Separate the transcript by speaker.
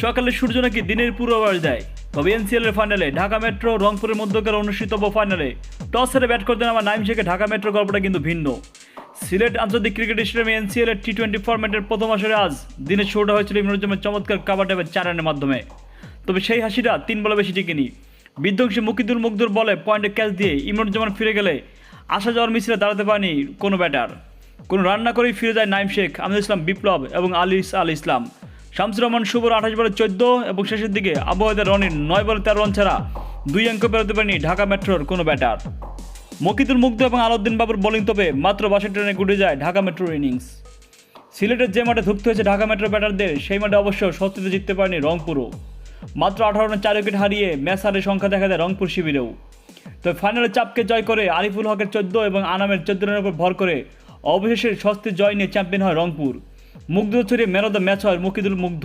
Speaker 1: সকালে সূর্য নাকি দিনের পূর্বাভাস দেয়। তবে এনসিএল এর ফাইনালে ঢাকা মেট্রো রংপুরের মধ্যকার অনুষ্ঠিতব্য ফাইনালে টস হেরে ব্যাট করতে নামা নাইম শেখে ঢাকা মেট্রো গল্পটা কিন্তু ভিন্ন। সিলেট আন্তর্জাতিক ক্রিকেট স্টেডিয়ামে এনসিএল এর টি-20 ফরম্যাটের প্রথম আসরে আজ দিনের শুরুটা হয়েছিল ইমরুজ্জামানের চমৎকার কাভার ড্রাইভের 4 রানের মাধ্যমে। তবে সেই হাসিটা 3 বলে বেশি টিকেনি। বিধ্বংসী মুকিদুল মুগ্ধর বলে পয়েন্টে ক্যাচ দিয়ে ইমরুজ্জামান ফিরে গেলে আসা যাওয়ার মিছিলে দাঁড়াতে পারেনি কোনো ব্যাটার। কোনো রান না করেই ফিরে যায় নাইম শেখ, আমিনুল ইসলাম বিপ্লব এবং আল ইসলাম। শামসুর রহমান শুভর 28 বলে 14 এবং শেষের দিকে আবহাওয়াদের রনির 9 বলে 13 রান ছাড়া 2 অঙ্ক পেরোতে পারেনি ঢাকা মেট্রোর কোনো ব্যাটার। মকিদুল মুগ্ধ এবং আলাউদ্দিন বাবুর বোলিং তবে মাত্র 62 রানে গুটে যায় ঢাকা মেট্রোর ইনিংস। সিলেটের যে মাঠে ধুঁকতে হয়েছে ঢাকা মেট্রো ব্যাটারদের, সেই মাঠে অবশ্য স্বস্তিতে জিততে পারেনি রংপুরও। মাত্র 18 রানে 4 উইকেট হারিয়ে ম্যাচ হারের সংখ্যা দেখা যায় রংপুর শিবিরেও। তবে ফাইনালে চাপকে জয় করে আরিফুল হকের 14 এবং আনামের 14 রানের উপর ভর করে অবশেষে স্বস্তির জয় নিয়ে চ্যাম্পিয়ন হয় রংপুর। মুগ্ধ ছড়িয়ে ম্যান অফ দ্য ম্যাচ হয় মকিদুল মুগ্ধ।